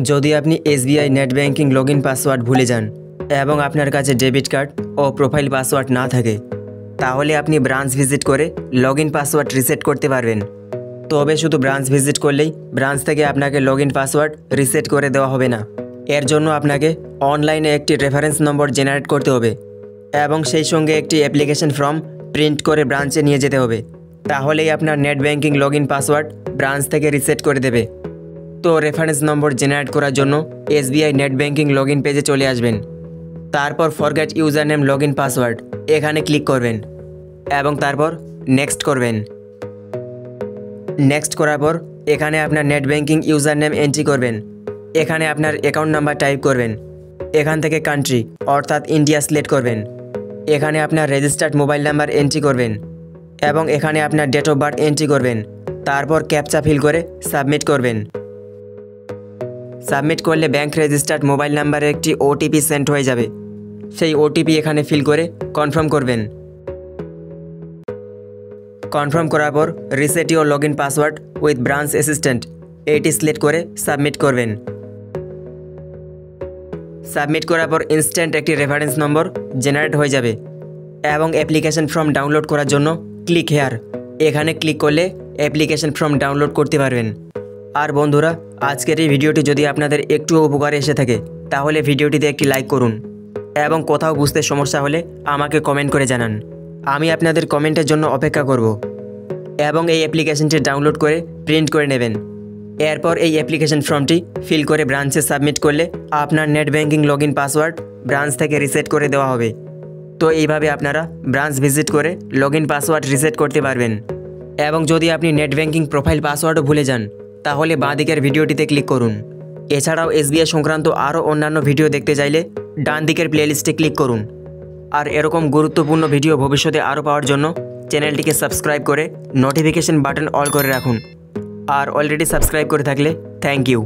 যদি আপনি SBI net banking login password ভুলে যান এবং আপনার কাছে ডেবিট কার্ড ও প্রোফাইল পাসওয়ার্ড না থাকে, তাহলে আপনি ব্রাঞ্চ ভিজিট করে লগইন পাসওয়ার্ড রিসেট করতে পারবেন। তবে শুধু ব্রাঞ্চ ভিজিট করলেই ব্রাঞ্চ থেকে আপনাকে লগইন পাসওয়ার্ড রিসেট করে দেওয়া হবে না। এর জন্য আপনাকে অনলাইনে একটি রেফারেন্স নম্বর জেনারেট করতে হবে এবং সেই সঙ্গে একটি অ্যাপ্লিকেশন ফর্ম প্রিন্ট করে ব্রাঞ্চে নিয়ে যেতে হবে। তাহলেই আপনার net banking login password branch থেকে রিসেট করে দেবে। তো রেফারেন্স নম্বর জেনারেট করার জন্য এসবিআই নেট ব্যাংকিং লগইন পেজে চলে আসবেন। তারপর forget user name login password এখানে ক্লিক করবেন এবং তারপর নেক্সট করবেন। নেক্সট করার পর এখানে আপনার net banking user name entry করবেন। এখানে আপনার অ্যাকাউন্ট নাম্বার টাইপ করবেন। এখান থেকে কান্ট্রি অর্থাৎ ইন্ডিয়া সিলেক্ট করবেন। এখানে আপনার রেজিস্টার্ড মোবাইল নাম্বার এন্ট্রি করবেন এবং এখানে আপনার ডেট অফ বার্থ এন্ট্রি করবেন। তারপর ক্যাপচা ফিল করে সাবমিট করবেন। সাবমিট করলে ব্যাংক রেজিস্টার্ড মোবাইল নাম্বারে একটি ওটিপি সেন্ড হয়ে যাবে। সেই ওটিপি এখানে ফিল করে কনফার্ম করবেন। কনফার্ম করার পর reset your login password with branch assistant eighty select করে সাবমিট করবেন। সাবমিট করার পর ইনস্ট্যান্ট একটি রেফারেন্স নম্বর জেনারেট হয়ে যাবে এবং অ্যাপ্লিকেশন ফর্ম ডাউনলোড করার জন্য ক্লিক হেয়ার এখানে ক্লিক করলে অ্যাপ্লিকেশন ফর্ম ডাউনলোড করতে পারবেন। আর বন্ধুরা, আজকের এই ভিডিওটি যদি আপনাদের একটুও উপকারে এসে থাকে তাহলে ভিডিওটিতে একটি লাইক করুন এবং কোথাও বুঝতে সমস্যা হলে আমাকে কমেন্ট করে জানান। আমি আপনাদের কমেন্টের জন্য অপেক্ষা করব এবং এই অ্যাপ্লিকেশনটি ডাউনলোড করে প্রিন্ট করে নেবেন। এরপর এই অ্যাপ্লিকেশন ফর্মটি ফিল করে ব্রাঞ্চে সাবমিট করলে আপনার net banking login password branch থেকে রিসেট করে দেওয়া হবে। তো এইভাবে আপনারা ব্রাঞ্চ ভিজিট করে লগইন পাসওয়ার্ড রিসেট করতে পারবেন। এবং যদি আপনি নেট ব্যাংকিং প্রোফাইল পাসওয়ার্ডও ভুলে যান তাহলে বাঁদিকের ভিডিওটিতে ক্লিক করুন। এছাড়াও এসবিআই সংক্রান্ত আরও অন্যান্য ভিডিও দেখতে চাইলে ডান দিকের প্লেলিস্টে ক্লিক করুন। আর এরকম গুরুত্বপূর্ণ ভিডিও ভবিষ্যতে আরও পাওয়ার জন্য চ্যানেলটিকে সাবস্ক্রাইব করে নোটিফিকেশন বাটন অল করে রাখুন। আর অলরেডি সাবস্ক্রাইব করে থাকলে থ্যাংক ইউ।